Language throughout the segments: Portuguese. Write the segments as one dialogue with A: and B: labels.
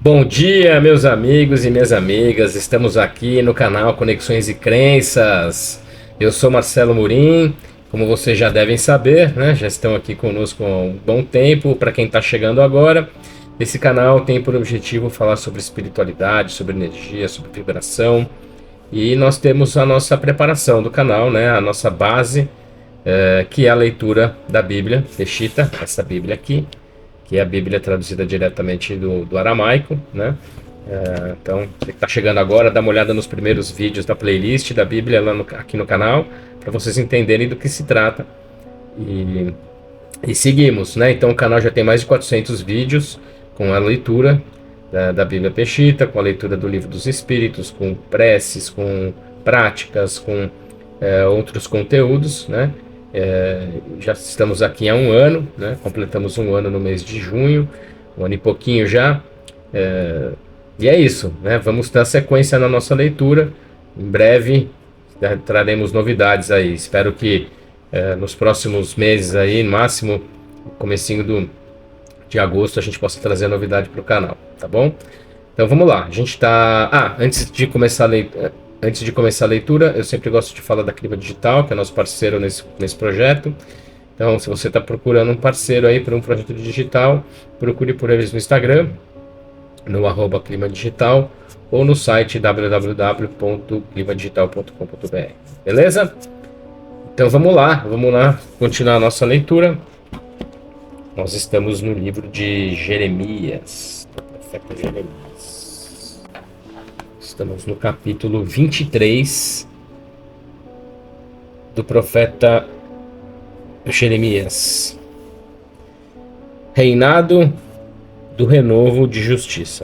A: Bom dia, meus amigos e minhas amigas. Estamos aqui no canal Conexões e Crenças. Eu sou Marcelo Murim. Como vocês já devem saber, né? Já estão aqui conosco há um bom tempo. Para quem está chegando agora, esse canal tem por objetivo falar sobre espiritualidade, sobre energia, sobre vibração. E nós temos a nossa preparação do canal, né? A nossa base, que é a leitura da Bíblia, Peshitta, essa Bíblia aqui, que é a Bíblia traduzida diretamente do aramaico, né? Então, você que está chegando agora, dá uma olhada nos primeiros vídeos da playlist da Bíblia aqui no canal, para vocês entenderem do que se trata. E, e seguimos, né? Então, o canal já tem mais de 400 vídeos com a leitura da Bíblia Peshitta, com a leitura do Livro dos Espíritos, com preces, com práticas, com outros conteúdos, né? Já estamos aqui há um ano, né? Completamos um ano no mês de junho, um ano e pouquinho já. E é isso, né? Vamos dar sequência na nossa leitura. Em breve, né, traremos novidades aí. Espero que nos próximos meses aí, no máximo, comecinho de agosto, a gente possa trazer novidade para o canal, tá bom? Então vamos lá. A gente está. Antes de começar a leitura, eu sempre gosto de falar da Clima Digital, que é nosso parceiro nesse projeto. Então, se você está procurando um parceiro aí para um projeto digital, procure por eles no Instagram, no @Clima Digital, ou no site www.climadigital.com.br. Beleza? Então vamos lá continuar a nossa leitura. Nós estamos no livro de Jeremias, do profeta Jeremias. Estamos no capítulo 23 do profeta Jeremias. Reinado do renovo de justiça.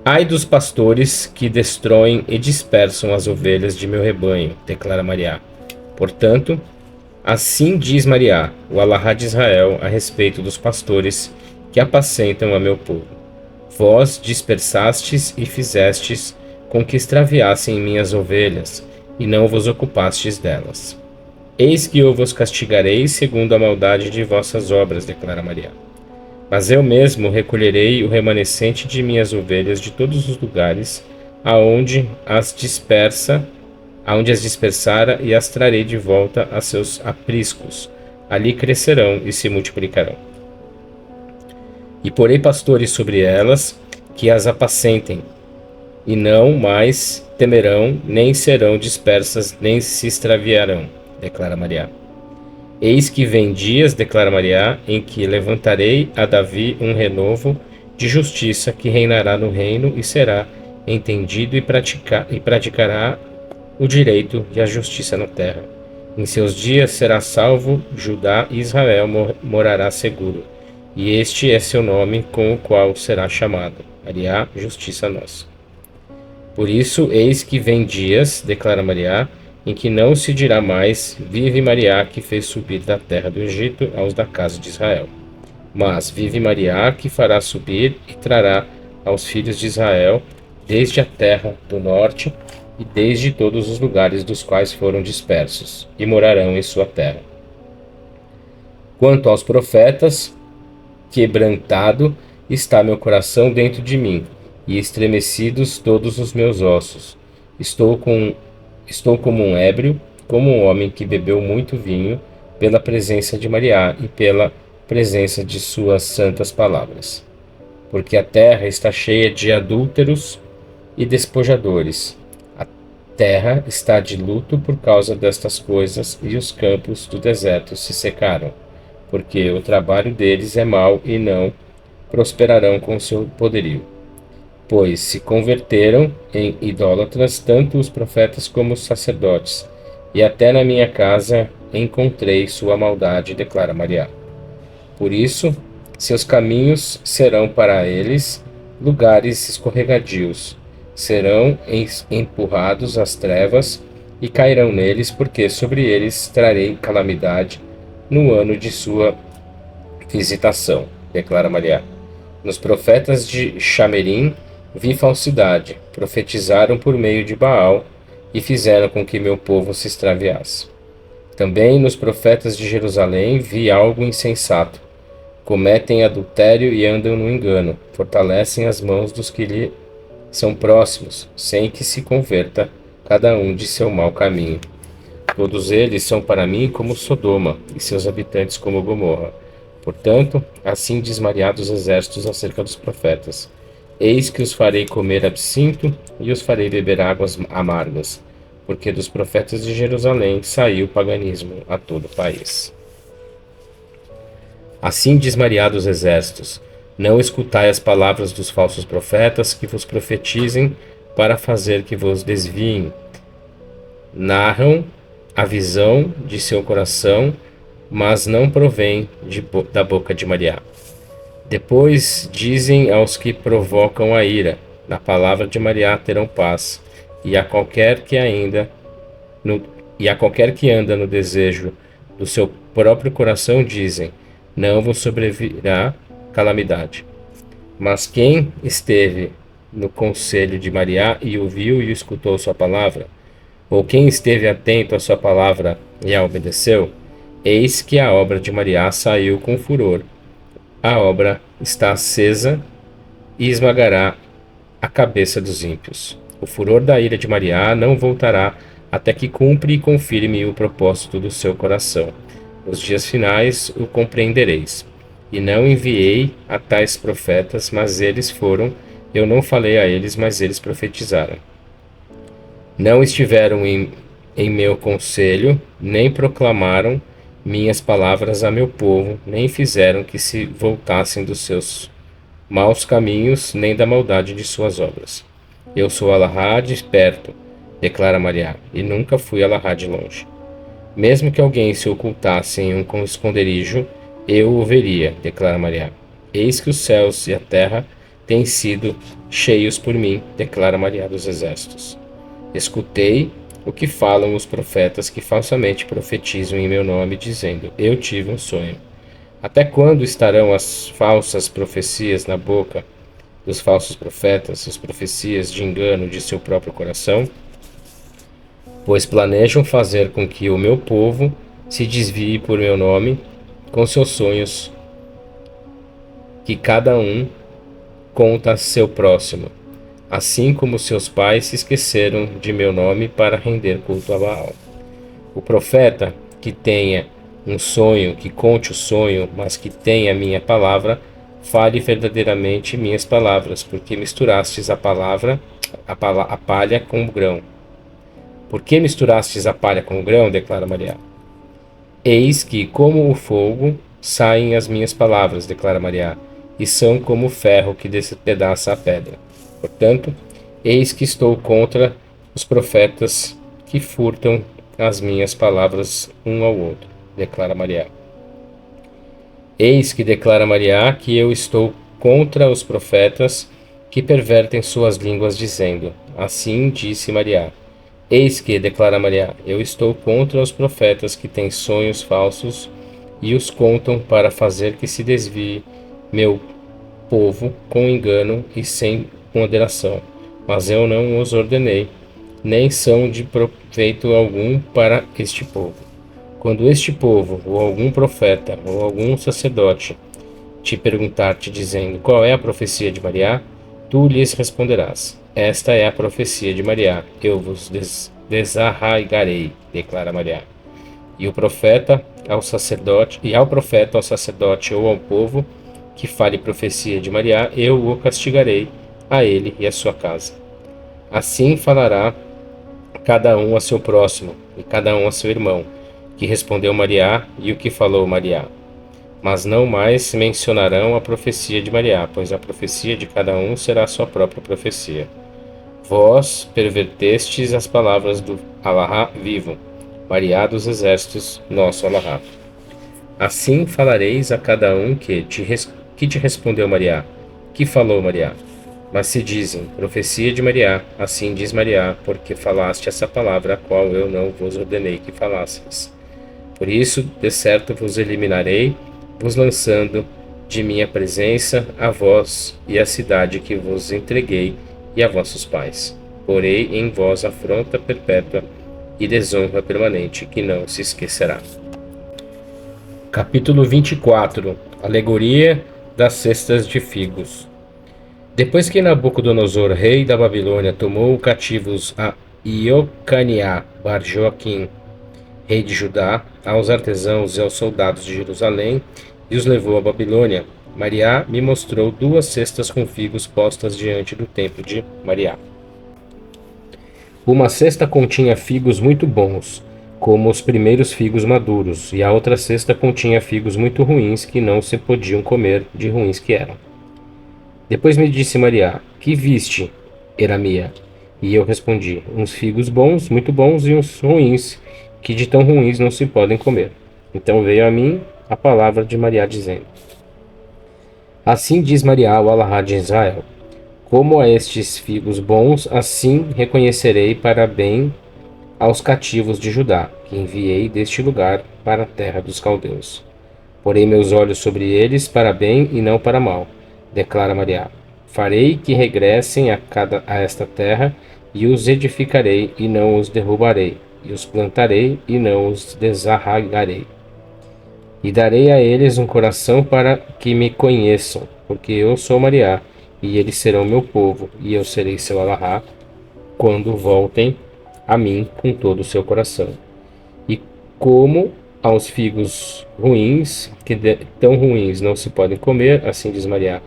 A: Ai dos pastores que destroem e dispersam as ovelhas de meu rebanho, declara Mariá. Portanto, assim diz Mariá, o Alahá de Israel, a respeito dos pastores que apacentam a meu povo. Vós dispersastes e fizestes com que extraviassem minhas ovelhas, e não vos ocupastes delas. Eis que eu vos castigarei segundo a maldade de vossas obras, declara Mariá. Mas eu mesmo recolherei o remanescente de minhas ovelhas de todos os lugares aonde as dispersara, e as trarei de volta a seus apriscos. Ali crescerão e se multiplicarão. E porei pastores sobre elas, que as apacentem, e não mais temerão, nem serão dispersas, nem se extraviarão, declara Mariá. Eis que vem dias, declara Mariá, em que levantarei a Davi um renovo de justiça, que reinará no reino e será entendido e praticará o direito e a justiça na terra. Em seus dias será salvo Judá, e Israel morará seguro. E este é seu nome, com o qual será chamado Mariá, justiça nossa. Por isso, eis que vem dias, declara Mariá, em que não se dirá mais, vive Mariá, que fez subir da terra do Egito aos da casa de Israel. Mas vive Mariá, que fará subir e trará aos filhos de Israel, desde a terra do norte e desde todos os lugares dos quais foram dispersos, e morarão em sua terra. Quanto aos profetas, quebrantado está meu coração dentro de mim, e estremecidos todos os meus ossos. Estou como um ébrio, como um homem que bebeu muito vinho, pela presença de Mariá e pela presença de suas santas palavras. Porque a terra está cheia de adúlteros e despojadores. A terra está de luto por causa destas coisas, e os campos do deserto se secaram, porque o trabalho deles é mau e não prosperarão com seu poderio. Pois se converteram em idólatras tanto os profetas como os sacerdotes, e até na minha casa encontrei sua maldade, declara Mariá. Por isso, seus caminhos serão para eles lugares escorregadios, serão empurrados às trevas e cairão neles, porque sobre eles trarei calamidade no ano de sua visitação, declara Mariá. Nos profetas de Chamerim vi falsidade, profetizaram por meio de Baal e fizeram com que meu povo se extraviasse. Também nos profetas de Jerusalém vi algo insensato. cometem adultério e andam no engano, fortalecem as mãos dos que lhe são próximos, sem que se converta cada um de seu mau caminho. Todos eles são para mim como Sodoma, e seus habitantes como Gomorra. Portanto, assim diz Mariá dos exércitos acerca dos profetas: Eis que os farei comer absinto e os farei beber águas amargas, porque dos profetas de Jerusalém saiu o paganismo a todo o país. Assim diz Mariá dos exércitos: Não escutai as palavras dos falsos profetas que vos profetizem para fazer que vos desviem. Narram a visão de seu coração, mas não provém da boca de Mariá. Depois dizem aos que provocam a ira: Na palavra de Mariá terão paz, e a qualquer que anda no desejo do seu próprio coração dizem: Não vos sobrevirá calamidade. Mas quem esteve no conselho de Mariá e ouviu e escutou sua palavra, ou quem esteve atento à sua palavra e a obedeceu, eis que a obra de Mariá saiu com furor. A obra está acesa e esmagará a cabeça dos ímpios. O furor da ira de Mariá não voltará até que cumpre e confirme o propósito do seu coração. Nos dias finais o compreendereis. E não enviei a tais profetas, mas eles foram. Eu não falei a eles, mas eles profetizaram. Não estiveram em meu conselho, nem proclamaram minhas palavras a meu povo, nem fizeram que se voltassem dos seus maus caminhos, nem da maldade de suas obras. Eu sou Alahá de perto, declara Mariá, e nunca fui Alahá de longe. Mesmo que alguém se ocultasse em um esconderijo, eu o veria, declara Mariá. Eis que os céus e a terra têm sido cheios por mim, declara Mariá dos exércitos. Escutei o que falam os profetas que falsamente profetizam em meu nome, dizendo: Eu tive um sonho. Até quando estarão as falsas profecias na boca dos falsos profetas, as profecias de engano de seu próprio coração? Pois planejam fazer com que o meu povo se desvie por meu nome, com seus sonhos, que cada um conta a seu próximo, assim como seus pais se esqueceram de meu nome para render culto a Baal. O profeta que tenha um sonho, que conte o sonho, mas que tenha minha palavra, fale verdadeiramente minhas palavras, porque misturastes a palha com o grão. Por que misturastes a palha com o grão? Declara Mariá. Eis que, como o fogo, saem as minhas palavras, declara Mariá, e são como o ferro que despedaça a pedra. Portanto, eis que estou contra os profetas que furtam as minhas palavras um ao outro, declara Mariá. Eis que declara Mariá que eu estou contra os profetas que pervertem suas línguas, dizendo: Assim disse Mariá. Eis que, declara Mariá, eu estou contra os profetas que têm sonhos falsos e os contam para fazer que se desvie meu povo com engano e sem moderação. Mas eu não os ordenei, nem são de proveito algum para este povo. Quando este povo, ou algum profeta, ou algum sacerdote, te perguntar, te dizendo: Qual é a profecia de Mariá? Tu lhes responderás: Esta é a profecia de Mariá, eu vos desarraigarei, declara Mariá. E ao profeta, ao sacerdote ou ao povo que fale profecia de Mariá, eu o castigarei, a ele e a sua casa. Assim falará cada um a seu próximo, e cada um a seu irmão, que respondeu Mariá e o que falou Mariá. Mas não mais mencionarão a profecia de Mariá, pois a profecia de cada um será a sua própria profecia. Vós pervertestes as palavras do Alahá vivo, Mariá dos exércitos, nosso Alahá. Assim falareis a cada um que te respondeu Mariá, que falou Mariá. Mas se dizem, profecia de Mariá, assim diz Mariá, porque falaste essa palavra, a qual eu não vos ordenei que falasseis. Por isso, de certo vos eliminarei, vos lançando de minha presença a vós e a cidade que vos entreguei e a vossos pais. Porei em vós afronta perpétua e desonra permanente, que não se esquecerá. Capítulo 24. Alegoria das cestas de figos. Depois que Nabucodonosor, rei da Babilônia, tomou cativos a Iocaniá, Bar Joaquim, rei de Judá, aos artesãos e aos soldados de Jerusalém, e os levou à Babilônia, Mariá me mostrou 2 cestas com figos postas diante do templo de Mariá. Uma cesta continha figos muito bons, como os primeiros figos maduros, e a outra cesta continha figos muito ruins que não se podiam comer, de ruins que eram. Depois me disse Mariá: que viste, Eramia? E eu respondi: uns figos bons, muito bons, e uns ruins, que de tão ruins não se podem comer. Então veio a mim a palavra de Mariá, dizendo: assim diz Mariá ao Alahá de Israel: como a estes figos bons, assim reconhecerei para bem aos cativos de Judá, que enviei deste lugar para a terra dos caldeus. Porei meus olhos sobre eles para bem e não para mal, declara Mariá. Farei que regressem a esta terra, e os edificarei e não os derrubarei, e os plantarei e não os desarraigarei. E darei a eles um coração para que me conheçam, porque eu sou Mariá, e eles serão meu povo, e eu serei seu Alahá, quando voltem a mim com todo o seu coração. E como aos figos ruins, que tão ruins não se podem comer, assim diz Mariá,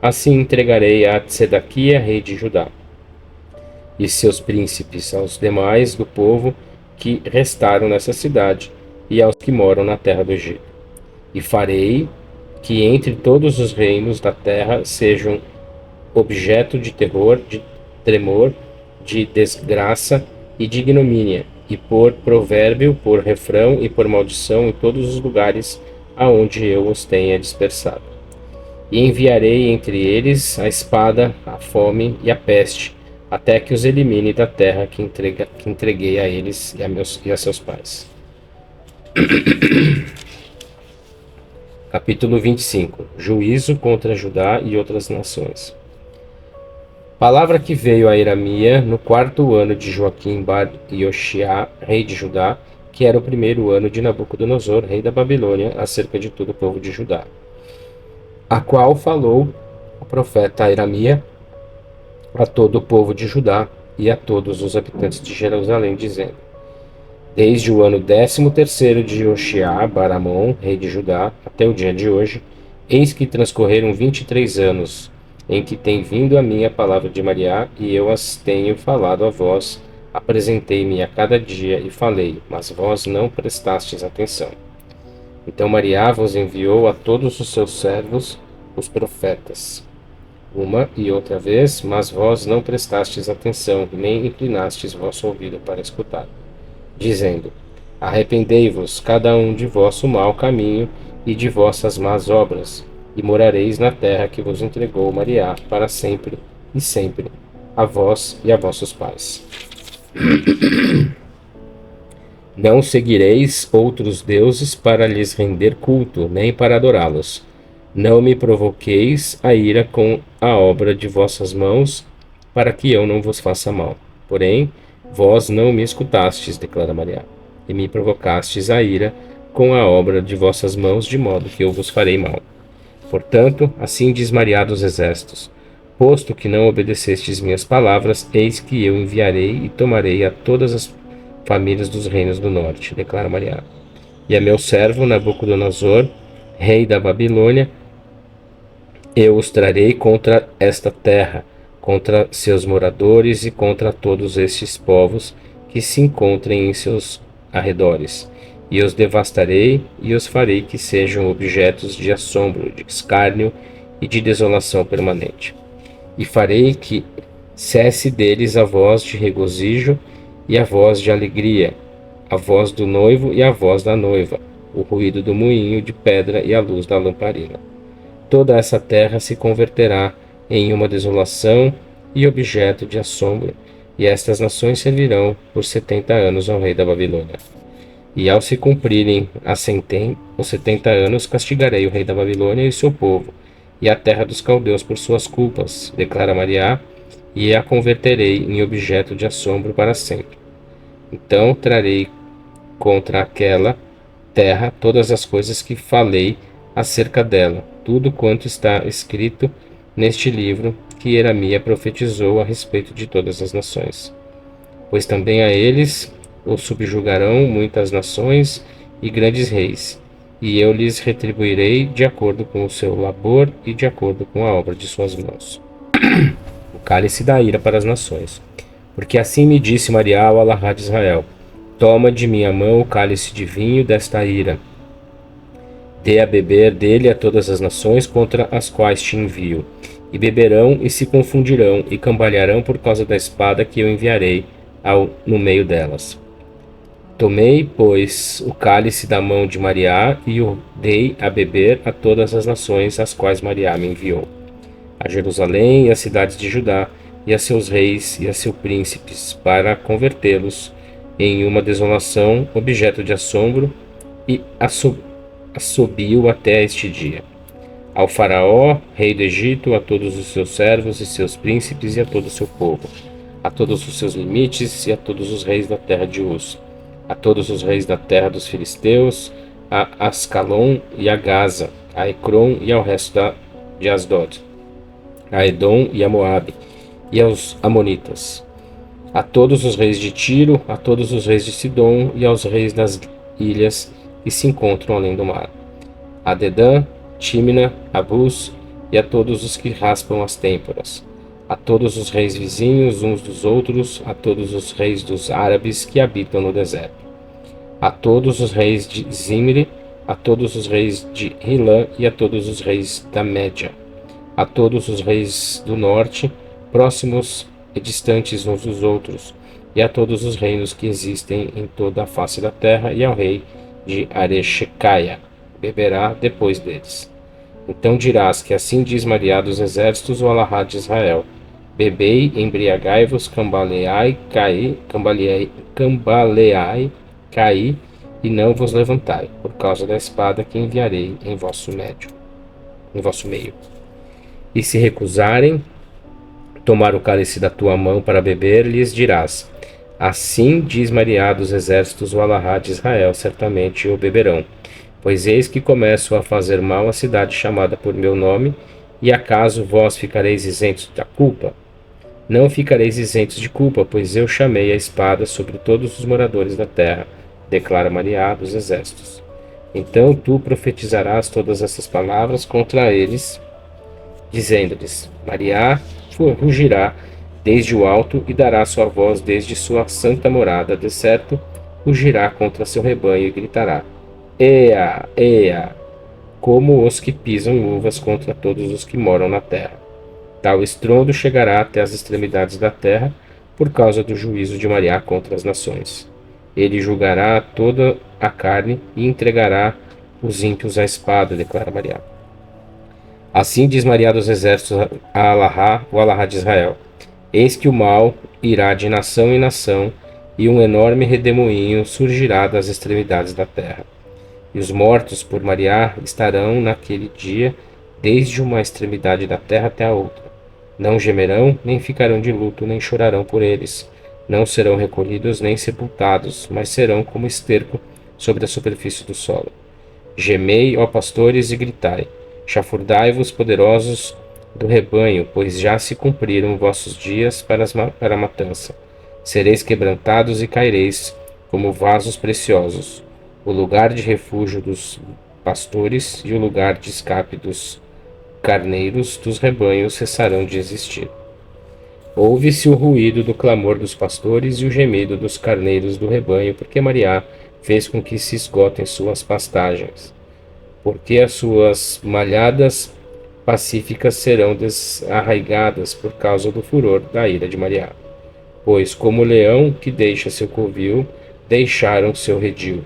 A: assim entregarei a Tsedaquia, rei de Judá, e seus príncipes aos demais do povo que restaram nessa cidade, e aos que moram na terra do Egito. E farei que entre todos os reinos da terra sejam objeto de terror, de tremor, de desgraça e de ignomínia, e por provérbio, por refrão e por maldição em todos os lugares aonde eu os tenha dispersado. E enviarei entre eles a espada, a fome e a peste, até que os elimine da terra que entreguei a eles e a seus pais. Capítulo 25. Juízo contra Judá e outras nações. Palavra que veio a Eramia no 4º ano de Joaquim bar Ioxiá, rei de Judá, que era o 1º ano de Nabucodonosor, rei da Babilônia, acerca de todo o povo de Judá, a qual falou o profeta Eramia a todo o povo de Judá e a todos os habitantes de Jerusalém, dizendo: desde o ano 13º de Ioxiá bar Amon, rei de Judá, até o dia de hoje, eis que transcorreram 23 anos, em que tem vindo a mim a palavra de Mariá, e eu as tenho falado a vós, apresentei-me a cada dia e falei, mas vós não prestastes atenção. Então Mariá vos enviou a todos os seus servos, os profetas, uma e outra vez, mas vós não prestastes atenção, nem inclinastes vosso ouvido para escutar, dizendo: arrependei-vos, cada um de vosso mau caminho e de vossas más obras, e morareis na terra que vos entregou Mariá para sempre e sempre, a vós e a vossos pais. Não seguireis outros deuses para lhes render culto, nem para adorá-los. Não me provoqueis a ira com a obra de vossas mãos, para que eu não vos faça mal. Porém, vós não me escutastes, declara Mariá, e me provocastes a ira com a obra de vossas mãos, de modo que eu vos farei mal. Portanto, assim diz Mariá dos exércitos: posto que não obedecestes minhas palavras, eis que eu enviarei e tomarei a todas as famílias dos reinos do norte, declara Mariá. E a meu servo Nabucodonosor, rei da Babilônia, eu os trarei contra esta terra, contra seus moradores e contra todos estes povos que se encontrem em seus arredores. E os devastarei e os farei que sejam objetos de assombro, de escárnio e de desolação permanente. E farei que cesse deles a voz de regozijo e a voz de alegria, a voz do noivo e a voz da noiva, o ruído do moinho de pedra e a luz da lamparina. Toda essa terra se converterá em uma desolação e objeto de assombro, e estas nações servirão por 70 anos ao rei da Babilônia. E ao se cumprirem os 70 anos, castigarei o rei da Babilônia e seu povo, e a terra dos caldeus por suas culpas, declara Mariá, e a converterei em objeto de assombro para sempre. Então trarei contra aquela terra todas as coisas que falei acerca dela tudo quanto está escrito neste livro que Jeremias profetizou a respeito de todas as nações. Pois também a eles os subjugarão muitas nações e grandes reis, e eu lhes retribuirei de acordo com o seu labor e de acordo com a obra de suas mãos. O cálice da ira para as nações. Porque assim me disse Maria ao Alahá de Israel: toma de minha mão o cálice de vinho desta ira. Dê a beber dele a todas as nações contra as quais te envio. E beberão e se confundirão e cambalearão por causa da espada que eu enviarei no meio delas. Tomei, pois, o cálice da mão de Maria e o dei a beber a todas as nações às quais Maria me enviou. A Jerusalém e às cidades de Judá, e a seus reis e a seus príncipes, para convertê-los em uma desolação, objeto de assombro e assobio até este dia. Ao faraó, rei do Egito, a todos os seus servos e seus príncipes e a todo o seu povo, a todos os seus limites e a todos os reis da terra de Uz, a todos os reis da terra dos filisteus, a Ascalon e a Gaza, a Ecrom e ao resto de Asdod, a Edom e a Moabe, e aos amonitas, a todos os reis de Tiro, a todos os reis de Sidom e aos reis das ilhas que se encontram além do mar, a Dedã, Tímina, Abus e a todos os que raspam as têmporas, a todos os reis vizinhos uns dos outros, a todos os reis dos árabes que habitam no deserto, a todos os reis de Zimri, a todos os reis de Hilã e a todos os reis da Média, a todos os reis do norte, próximos e distantes uns dos outros, e a todos os reinos que existem em toda a face da terra, e ao rei de Areshecaia, beberá depois deles. Então dirás que assim diz Maria dos exércitos, o Alahá de Israel: bebei, embriagai-vos, cambaleai, caí, e não vos levantai, por causa da espada que enviarei em vosso meio. E se recusarem tomar o cálice da tua mão para beber, lhes dirás: assim diz Maria dos exércitos, o Alahá de Israel: certamente o beberão. Pois eis que começo a fazer mal à cidade chamada por meu nome, e acaso vós ficareis isentos da culpa? Não ficareis isentos de culpa, pois eu chamei a espada sobre todos os moradores da terra, declara Maria dos exércitos. Então tu profetizarás todas essas palavras contra eles, dizendo-lhes: Maria rugirá desde o alto e dará sua voz desde sua santa morada, de certo, rugirá contra seu rebanho e gritará: Ea, ea, como os que pisam uvas contra todos os que moram na terra. Tal estrondo chegará até as extremidades da terra, por causa do juízo de Maria contra as nações. Ele julgará toda a carne e entregará os ímpios à espada, declara Maria. Assim diz Maria dos exércitos a Alahá, o Alahá de Israel: eis que o mal irá de nação em nação, e um enorme redemoinho surgirá das extremidades da terra. E os mortos por Maria estarão naquele dia desde uma extremidade da terra até a outra. Não gemerão, nem ficarão de luto, nem chorarão por eles. Não serão recolhidos nem sepultados, mas serão como esterco sobre a superfície do solo. Gemei, ó pastores, e gritai: chafurdai-vos, poderosos do rebanho, pois já se cumpriram vossos dias para a matança. Sereis quebrantados e caireis como vasos preciosos. O lugar de refúgio dos pastores e o lugar de escape dos carneiros dos rebanhos cessarão de existir. Ouve-se o ruído do clamor dos pastores e o gemido dos carneiros do rebanho, porque Maria fez com que se esgotem suas pastagens. Porque as suas malhadas pacíficas serão desarraigadas por causa do furor da ira de Maria. Pois, como o leão que deixa seu covil, deixaram seu redil,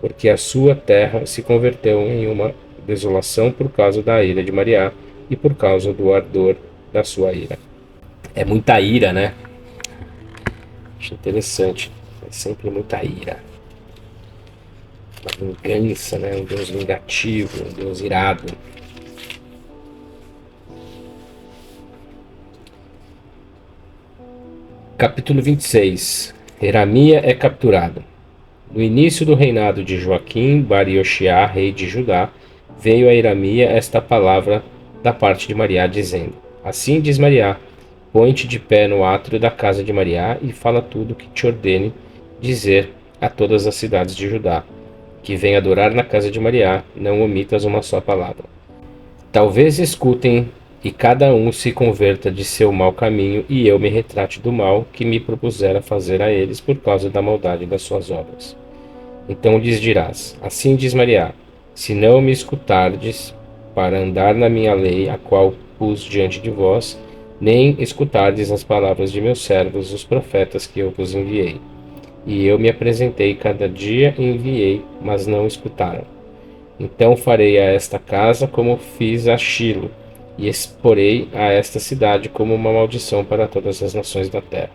A: porque a sua terra se converteu em uma desolação por causa da ira de Maria e por causa do ardor da sua ira. É muita ira, né? Acho interessante. É sempre muita ira. Uma vingança, né? Um Deus vingativo, um Deus irado. Capítulo 26. Jeremias é capturado. No início do reinado de Joaquim Bar Ioxiá, rei de Judá, veio a Iramia esta palavra da parte de Mariá, dizendo: Assim diz Mariá, põe-te de pé no átrio da casa de Mariá e fala tudo o que te ordene dizer a todas as cidades de Judá, que vem adorar na casa de Mariá, não omitas uma só palavra. Talvez escutem e cada um se converta de seu mau caminho, e eu me retrate do mal que me propusera fazer a eles por causa da maldade das suas obras. Então lhes dirás: Assim diz Mariá, se não me escutardes para andar na minha lei, a qual pus diante de vós, nem escutardes as palavras de meus servos, os profetas que eu vos enviei. E eu me apresentei cada dia e enviei, mas não escutaram. Então farei a esta casa como fiz a Shilo, e exporei a esta cidade como uma maldição para todas as nações da terra.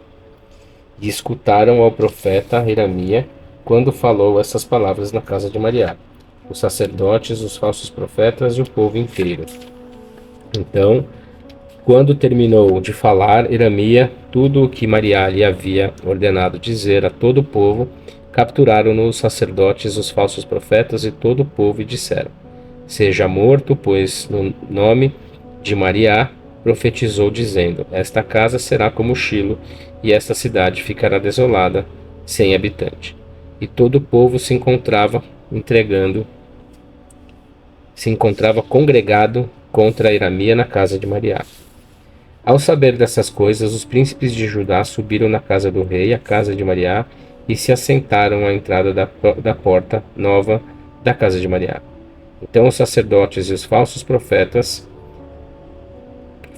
A: E escutaram ao profeta Iramia, quando falou essas palavras na casa de Mariá, os sacerdotes, os falsos profetas e o povo inteiro. Então, quando terminou de falar Iramia tudo o que Mariá lhe havia ordenado dizer a todo o povo, capturaram-no os sacerdotes, os falsos profetas e todo o povo e disseram: Seja morto, pois no nome de Mariá profetizou dizendo: Esta casa será como Shilo, e esta cidade ficará desolada, sem habitante. E todo o povo se encontrava congregado contra Iramia na casa de Mariá. Ao saber dessas coisas, os príncipes de Judá subiram na casa do rei, à casa de Mariá, e se assentaram à entrada da porta nova da casa de Mariá. Então os sacerdotes e os falsos profetas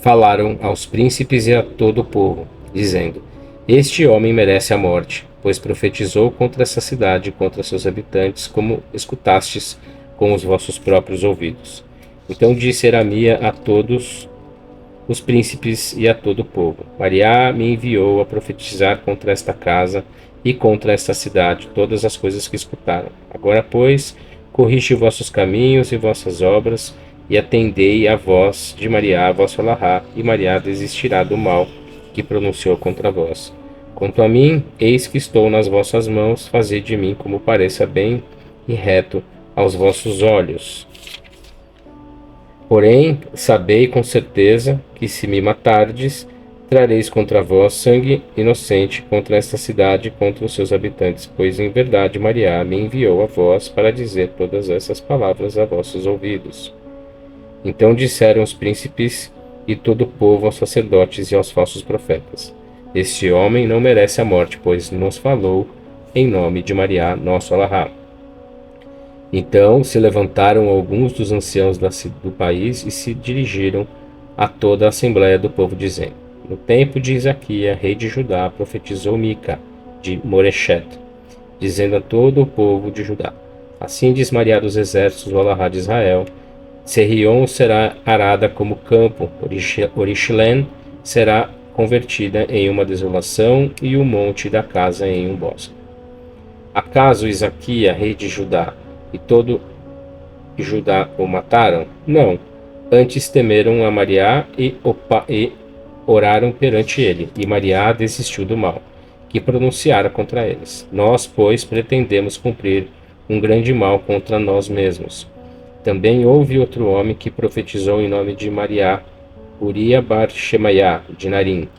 A: falaram aos príncipes e a todo o povo, dizendo: Este homem merece a morte, pois profetizou contra essa cidade e contra seus habitantes, como escutastes com os vossos próprios ouvidos. Então disse Iramia a todos os príncipes e a todo o povo: Mariá me enviou a profetizar contra esta casa e contra esta cidade todas as coisas que escutaram. Agora, pois, corrige vossos caminhos e vossas obras, e atendei a voz de Mariá, vosso Alahá, e Mariá desistirá do mal que pronunciou contra vós. Quanto a mim, eis que estou nas vossas mãos, fazei de mim como pareça bem e reto aos vossos olhos. Porém, sabei com certeza que se me matardes, trareis contra vós sangue inocente contra esta cidade e contra os seus habitantes, pois em verdade Mariá me enviou a vós para dizer todas essas palavras a vossos ouvidos. Então disseram os príncipes e todo o povo aos sacerdotes e aos falsos profetas: Este homem não merece a morte, pois nos falou em nome de Mariá, nosso Alahá. Então se levantaram alguns dos anciãos do país e se dirigiram a toda a assembléia do povo, dizendo: No tempo de Isaquia, rei de Judá, profetizou Mica, de Moreshet, dizendo a todo o povo de Judá: Assim diz Mariá dos exércitos, o Alahá de Israel: Serrion será arada como campo, Orishlen será convertida em uma desolação e o monte da casa em um bosque. Acaso Isaquia, rei de Judá, e todo Judá o mataram? Não. Antes temeram a Mariá e oraram perante ele, e Mariá desistiu do mal, que pronunciara contra eles. Nós, pois, pretendemos cumprir um grande mal contra nós mesmos. Também houve outro homem que profetizou em nome de Mariá, Uria bar Shemaiah, de Narim,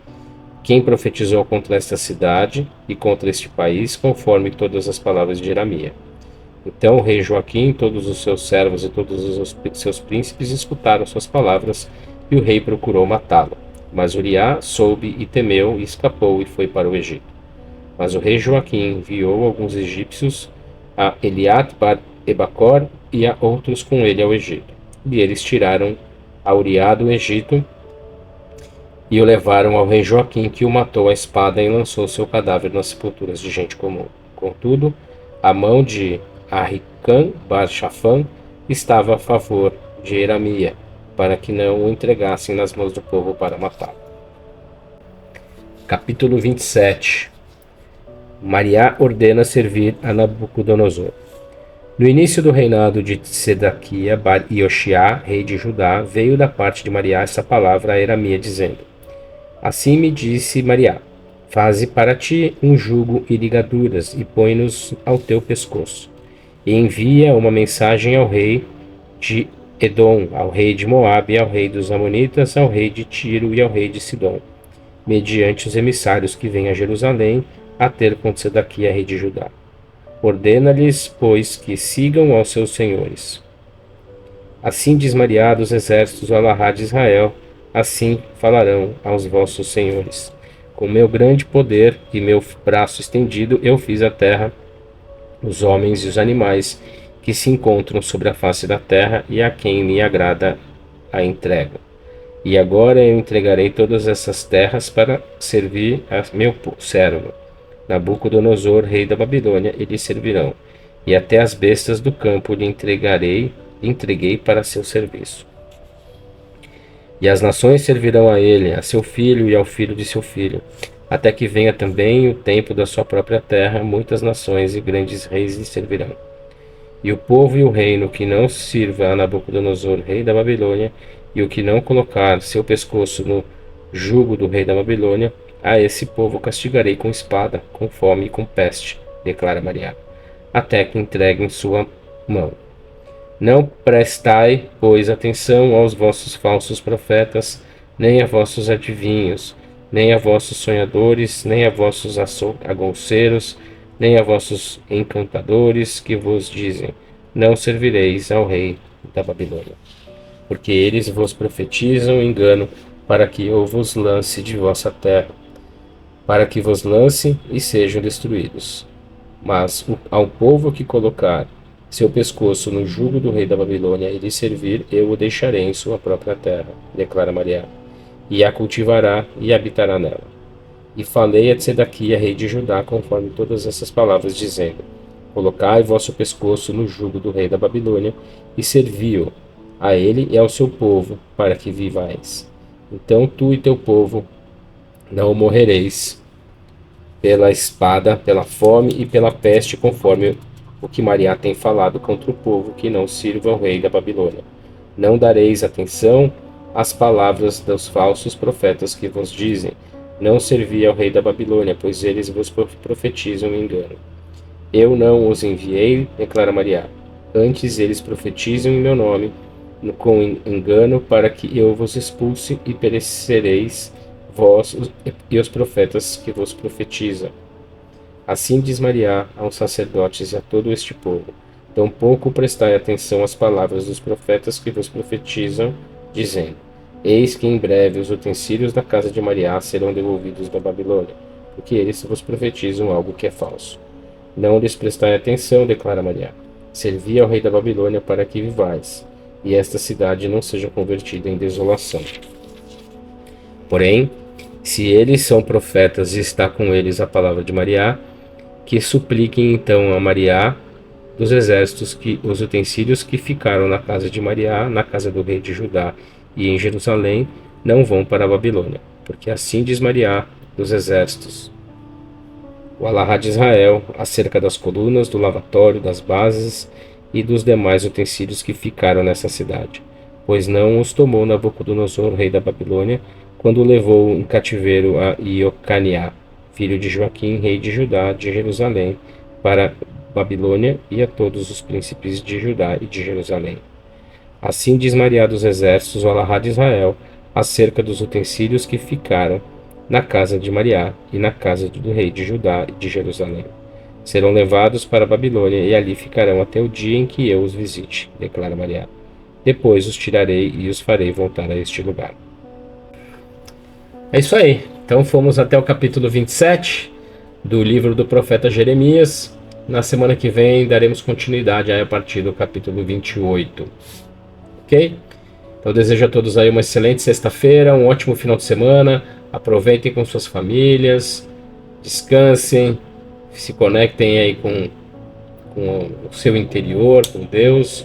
A: quem profetizou contra esta cidade e contra este país, conforme todas as palavras de Iramia. Então o rei Joaquim, todos os seus servos e todos os seus príncipes escutaram suas palavras, e o rei procurou matá-lo. Mas Uriá soube e temeu, e escapou e foi para o Egito. Mas o rei Joaquim enviou alguns egípcios a Eliat bar Ebacor e a outros com ele ao Egito. E eles tiraram a Uriá do Egito e o levaram ao rei Joaquim, que o matou à espada e lançou seu cadáver nas sepulturas de gente comum. Contudo, a mão de Arricã bar Shafan estava a favor de Iramia, para que não o entregassem nas mãos do povo para matá-lo. Capítulo 27. Mariá ordena servir a Nabucodonosor. No início do reinado de Sedequia bar Ioxiá, rei de Judá, veio da parte de Mariá essa palavra a Iramia, dizendo: Assim me disse Mariá: Faze para ti um jugo e ligaduras, e põe-nos ao teu pescoço. E envia uma mensagem ao rei de Edom, ao rei de Moabe, ao rei dos Amonitas, ao rei de Tiro e ao rei de Sidom, mediante os emissários que vêm a Jerusalém a ter com Sedequias, rei de Judá. Ordena-lhes, pois, que sigam aos seus senhores. Assim diz Mariá dos exércitos, o Alahá de Israel, assim falarão aos vossos senhores. Com meu grande poder e meu braço estendido, eu fiz a terra, os homens e os animais que se encontram sobre a face da terra, e a quem me agrada a entrega. E agora eu entregarei todas essas terras para servir a meu servo, Nabucodonosor, rei da Babilônia, e lhe servirão. E até as bestas do campo lhe entreguei para seu serviço. E as nações servirão a ele, a seu filho e ao filho de seu filho, até que venha também o tempo da sua própria terra, muitas nações e grandes reis lhe servirão. E o povo e o reino que não sirva a Nabucodonosor, rei da Babilônia, e o que não colocar seu pescoço no jugo do rei da Babilônia, a esse povo castigarei com espada, com fome e com peste, declara Mariá, até que entreguem sua mão. Não prestai, pois, atenção aos vossos falsos profetas, nem a vossos adivinhos, nem a vossos sonhadores, nem a vossos agouceiros, nem a vossos encantadores que vos dizem: não servireis ao rei da Babilônia. Porque eles vos profetizam engano, para que eu vos lance de vossa terra, para que vos lance e sejam destruídos. Mas ao povo que colocar seu pescoço no jugo do rei da Babilônia e lhe servir, eu o deixarei em sua própria terra, declara Mariá, e a cultivará e habitará nela. E falei a Sedequias, rei de Judá, conforme todas essas palavras, dizendo: colocai vosso pescoço no jugo do rei da Babilônia e servi-o a ele e ao seu povo, para que vivais. Então tu e teu povo não morrereis pela espada, pela fome e pela peste, conforme o que Mariá tem falado contra o povo que não sirva ao rei da Babilônia. Não dareis atenção às palavras dos falsos profetas que vos dizem: não servi ao rei da Babilônia, pois eles vos profetizam engano. Eu não os enviei, declara Mariá. Antes eles profetizam em meu nome, com engano, para que eu vos expulse e perecereis vós e os profetas que vos profetizam. Assim diz Mariá aos sacerdotes e a todo este povo: tampouco prestai atenção às palavras dos profetas que vos profetizam, dizendo: eis que em breve os utensílios da casa de Mariá serão devolvidos da Babilônia, porque eles vos profetizam algo que é falso. Não lhes prestai atenção, declara Mariá. Servi ao rei da Babilônia para que vivais, e esta cidade não seja convertida em desolação. Porém, se eles são profetas e está com eles a palavra de Mariá, que supliquem então a Mariá dos exércitos que os utensílios que ficaram na casa de Mariá, na casa do rei de Judá e em Jerusalém, não vão para a Babilônia, porque assim diz Mariá dos exércitos: o Alahá de Israel, acerca das colunas, do lavatório, das bases e dos demais utensílios que ficaram nessa cidade, pois não os tomou Nabucodonosor, rei da Babilônia, quando levou em cativeiro a Iocaniá, filho de Joaquim, rei de Judá, de Jerusalém, para Babilônia, e a todos os príncipes de Judá e de Jerusalém. Assim diz Mariá dos exércitos, o Alahá de Israel, acerca dos utensílios que ficaram na casa de Mariá e na casa do rei de Judá e de Jerusalém. Serão levados para a Babilônia e ali ficarão até o dia em que eu os visite, declara Mariá. Depois os tirarei e os farei voltar a este lugar. É isso aí. Então fomos até o capítulo 27 do livro do profeta Jeremias. Na semana que vem daremos continuidade aí a partir do capítulo 28. Ok? Então desejo a todos aí uma excelente sexta-feira, um ótimo final de semana. Aproveitem com suas famílias, descansem, se conectem aí com o seu interior, com Deus.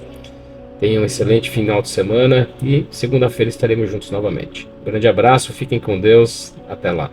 A: Tenham um excelente final de semana e segunda-feira estaremos juntos novamente. Um grande abraço, fiquem com Deus, até lá.